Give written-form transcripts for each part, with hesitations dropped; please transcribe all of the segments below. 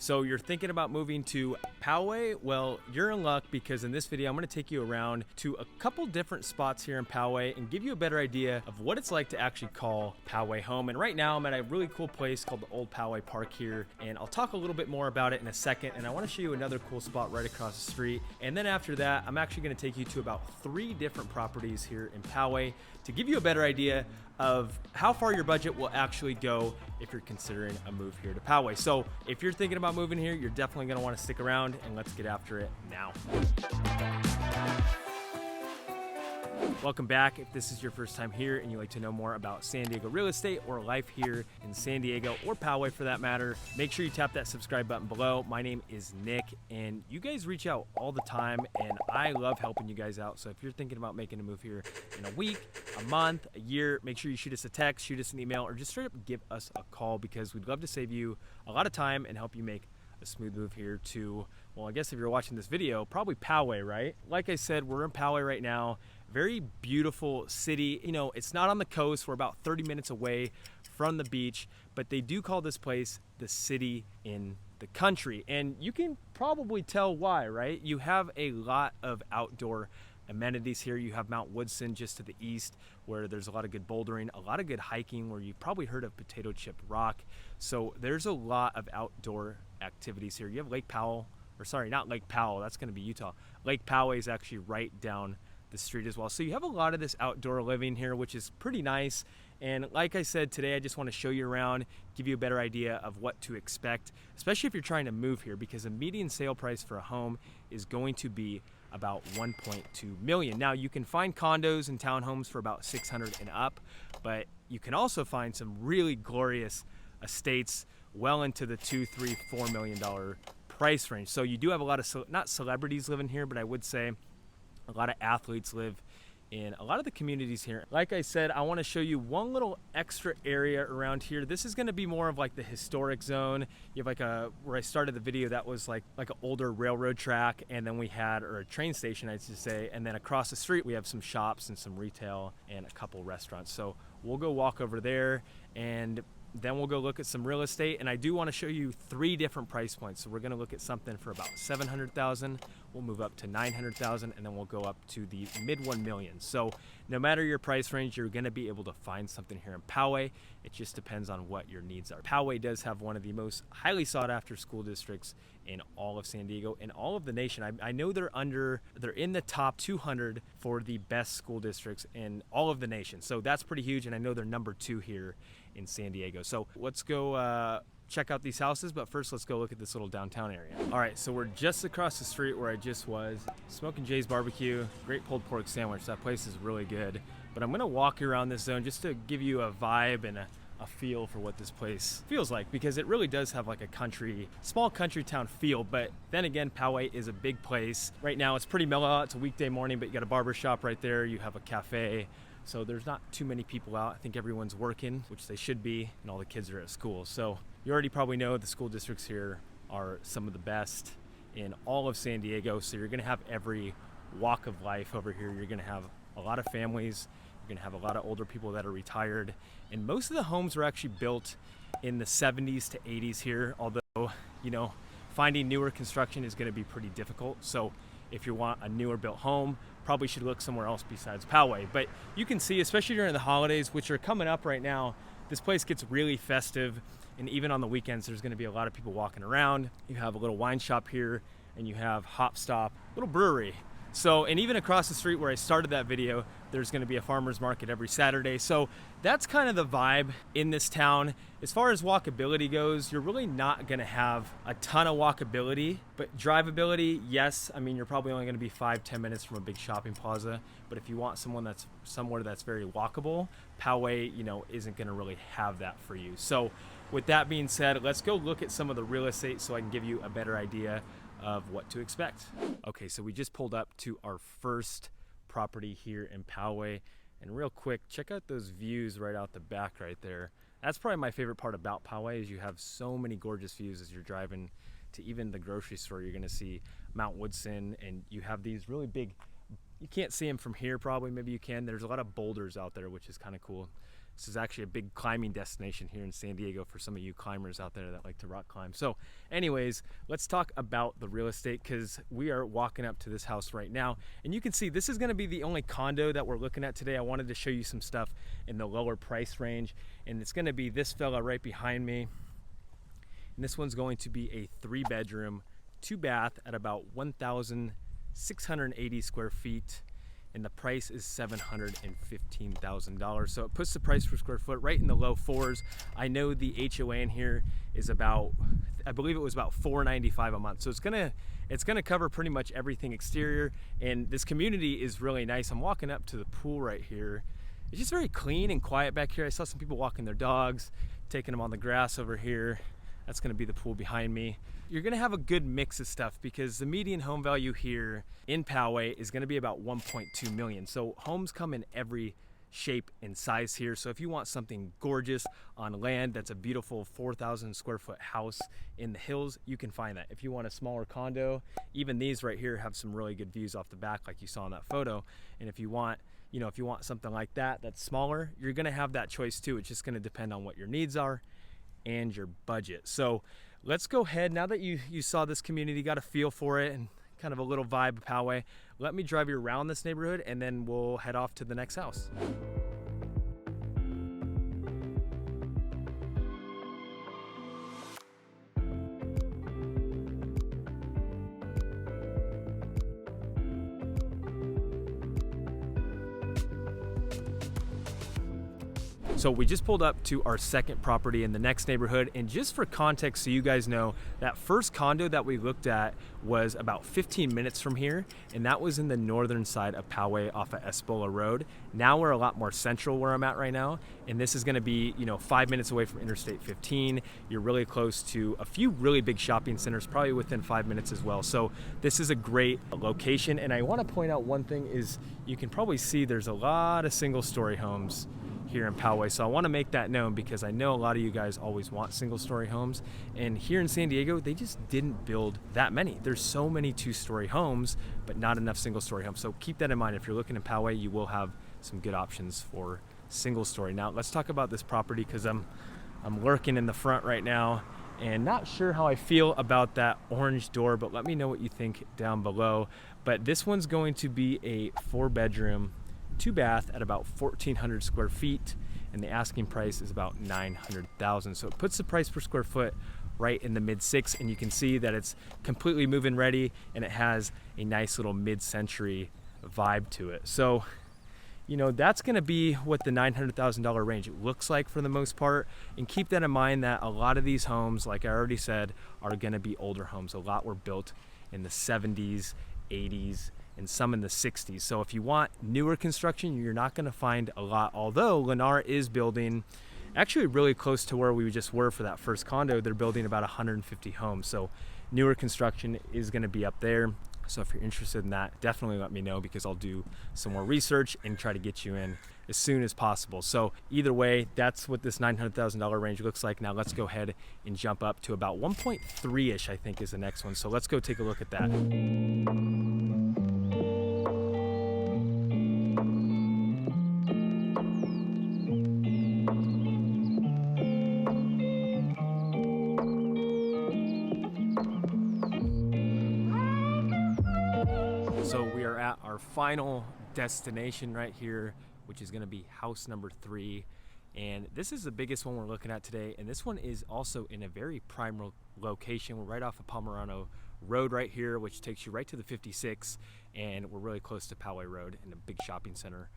So you're thinking about moving to Poway? Well, you're in luck because in this video, I'm gonna take you around to a couple different spots here in Poway and give you a better idea of what it's like to actually call Poway home. And right now I'm at a really cool place called the Old Poway Park here. And I'll talk a little bit more about it in a second. And I wanna show you another cool spot right across the street. And then after that, I'm actually gonna take you to about 3 different properties here in Poway to give you a better idea of how far your budget will actually go if you're considering a move here to Poway. So if you're thinking about moving here, you're definitely gonna wanna stick around, and let's get after it now. Welcome back. If this is your first time here and you'd like to know more about San Diego real estate or life here in San Diego or Poway for that matter, make sure you tap that subscribe button below. My name is Nick, and you guys reach out all the time, and I love helping you guys out. So if you're thinking about making a move here in a week, a month, a year, make sure you shoot us a text, shoot us an email, or just straight up give us a call, because we'd love to save you a lot of time and help you make a smooth move here to, well, I guess if you're watching this video, probably Poway, right? Like I said, we're in Poway right now. Very beautiful city. You know, it's not on the coast. We're about 30 minutes away from the beach, but they do call this place the city in the country. And you can probably tell why, right? You have a lot of outdoor amenities here. You have Mount Woodson just to the east, where there's a lot of good bouldering, a lot of good hiking, where you've probably heard of Potato Chip Rock. So there's a lot of outdoor activities here. You have Lake Powell, or sorry, not Lake Powell, that's gonna be Utah. Lake Poway is actually right down the street as well. So you have a lot of this outdoor living here, which is pretty nice. And like I said, today I just want to show you around, give you a better idea of what to expect, especially if you're trying to move here, because a median sale price for a home is going to be about 1.2 million. Now you can find condos and townhomes for about 600 and up, but you can also find some really glorious estates well into the $2, $3, $4 million price range. So you do have a lot of, not celebrities living here, but I would say a lot of athletes live in a lot of the communities here. Like I said, I want to show you one little extra area around here. This is going to be more of like the historic zone. You have like where I started the video, that was like an older railroad track, and then we had, or a train station I should say, and then across the street we have some shops and some retail and a couple restaurants. So we'll go walk over there, and then we'll go look at some real estate. And I do want to show you 3 different price points. So we're going to look at something for about 700,000. We'll move up to 900,000, and then we'll go up to the mid 1 million. So no matter your price range, you're going to be able to find something here in Poway. It just depends on what your needs are. Poway does have one of the most highly sought after school districts in all of San Diego and all of the nation. I know they're in the top 200 for the best school districts in all of the nation. So that's pretty huge. And I know they're number 2 here in San Diego. So let's go check out these houses, but first let's go look at this little downtown area. All right, so we're just across the street where I just was. Smoking Jay's Barbecue, great pulled pork sandwich. That place is really good. But I'm gonna walk you around this zone just to give you a vibe and a feel for what this place feels like, because it really does have like a small country town feel. But then again, Poway is a big place. Right now it's pretty mellow out. It's a weekday morning, but you got a barber shop right there. You have a cafe. So there's not too many people out. I think everyone's working, which they should be, and all the kids are at school. So you already probably know the school districts here are some of the best in all of San Diego. So you're gonna have every walk of life over here. You're gonna have a lot of families. You're gonna have a lot of older people that are retired. And most of the homes were actually built in the 70s to 80s here, although, you know, finding newer construction is gonna be pretty difficult. So if you want a newer built home, probably should look somewhere else besides Poway. But you can see, especially during the holidays, which are coming up right now, this place gets really festive. And even on the weekends, there's gonna be a lot of people walking around. You have a little wine shop here, and you have Hop Stop, little brewery. So, and even across the street where I started that video, there's gonna be a farmer's market every Saturday. So that's kind of the vibe in this town. As far as walkability goes, you're really not gonna have a ton of walkability, but drivability, yes. I mean, you're probably only gonna be 5-10 minutes from a big shopping plaza. But if you want somewhere that's very walkable, Poway, you know, isn't gonna really have that for you. So with that being said, let's go look at some of the real estate so I can give you a better idea of what to expect. Okay, so we just pulled up to our first property here in Poway, and real quick, check out those views right out the back right there. That's probably my favorite part about Poway, is you have so many gorgeous views as you're driving to even the grocery store. You're gonna see Mount Woodson, and you have these really big, you can't see them from here probably, maybe you can. There's a lot of boulders out there, which is kind of cool. This is actually a big climbing destination here in San Diego for some of you climbers out there that like to rock climb. So anyways, let's talk about the real estate, because we are walking up to this house right now. And you can see this is gonna be the only condo that we're looking at today. I wanted to show you some stuff in the lower price range. And it's gonna be this fella right behind me. And this one's going to be a 3-bedroom, 2-bath at about 1,680 square feet. And the price is $715,000. So it puts the price per square foot right in the low 4s. I know the HOA in here is about, I believe it was about $495 a month. So it's gonna cover pretty much everything exterior. And this community is really nice. I'm walking up to the pool right here. It's just very clean and quiet back here. I saw some people walking their dogs, taking them on the grass over here. That's gonna be the pool behind me. You're gonna have a good mix of stuff because the median home value here in Poway is gonna be about 1.2 million. So homes come in every shape and size here. So if you want something gorgeous on land that's a beautiful 4,000 square foot house in the hills, you can find that. If you want a smaller condo, even these right here have some really good views off the back like you saw in that photo. And if you want, if you want something like that that's smaller, you're gonna have that choice too. It's just gonna depend on what your needs are and your budget. So let's go ahead, now that you saw this community, got a feel for it and kind of a little vibe of Poway, let me drive you around this neighborhood and then we'll head off to the next house. So we just pulled up to our second property in the next neighborhood, and just for context so you guys know, that first condo that we looked at was about 15 minutes from here, and that was in the northern side of Poway off of Espola Road. Now we're a lot more central where I'm at right now, and this is gonna be 5 minutes away from Interstate 15. You're really close to a few really big shopping centers, probably within 5 minutes as well. So this is a great location, and I wanna point out one thing is you can probably see there's a lot of single-story homes here in Poway. So I want to make that known because I know a lot of you guys always want single-story homes, and here in San Diego they just didn't build that many. There's so many 2-story homes but not enough single-story homes. So keep that in mind. If you're looking in Poway, you will have some good options for single-story. Now let's talk about this property because I'm lurking in the front right now and not sure how I feel about that orange door, but let me know what you think down below. But this one's going to be a 4-bedroom, 2-bath at about 1,400 square feet, and the asking price is about $900,000. So it puts the price per square foot right in the mid-6, and you can see that it's completely move-in ready, and it has a nice little mid-century vibe to it. So that's going to be what the $900,000 range looks like for the most part. And keep that in mind that a lot of these homes, like I already said, are going to be older homes. A lot were built in the 70s, 80s, and some in the 60s. So if you want newer construction, you're not going to find a lot. Although Lennar is building actually really close to where we just were for that first condo. They're building about 150 homes. So newer construction is going to be up there. So if you're interested in that, definitely let me know because I'll do some more research and try to get you in as soon as possible. So either way, that's what this $900,000 range looks like. Now let's go ahead and jump up to about 1.3-ish, I think is the next one. So let's go take a look at that. So we are at our final destination right here, which is going to be house number 3. And this is the biggest one we're looking at today. And this one is also in a very prime location. We're right off of Pomerano Road right here, which takes you right to the 56. And we're really close to Poway Road in a big shopping center,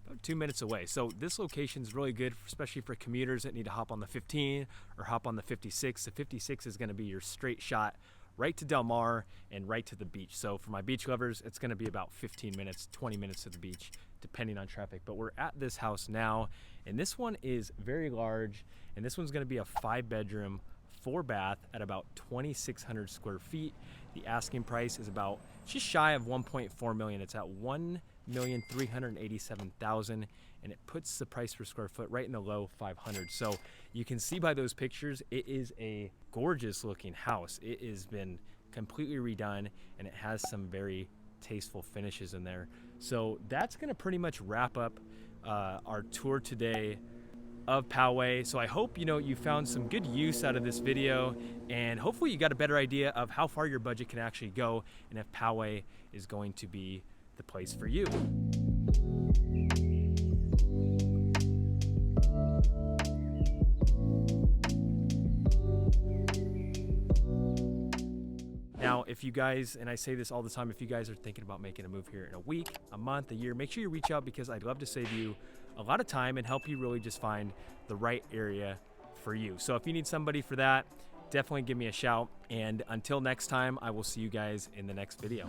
about 2 minutes away. So this location is really good, especially for commuters that need to hop on the 15 or hop on the 56. The 56 is going to be your straight shot right to Del Mar and right to the beach. So for my beach lovers, it's gonna be about 15 minutes, 20 minutes to the beach, depending on traffic. But we're at this house now, and this one is very large, and this one's gonna be a 5-bedroom, 4-bath at about 2,600 square feet. The asking price is about just shy of 1.4 million. It's at 1,387,000, and it puts the price per square foot right in the low 500. So you can see by those pictures, it is a gorgeous looking house. It has been completely redone, and it has some very tasteful finishes in there. So that's gonna pretty much wrap up our tour today of Poway. So I hope you found some good use out of this video, and hopefully you got a better idea of how far your budget can actually go and if Poway is going to be the place for you. Now, if you guys, and I say this all the time, if you guys are thinking about making a move here in a week, a month, a year, make sure you reach out, because I'd love to save you a lot of time and help you really just find the right area for you. So if you need somebody for that, definitely give me a shout. And until next time, I will see you guys in the next video.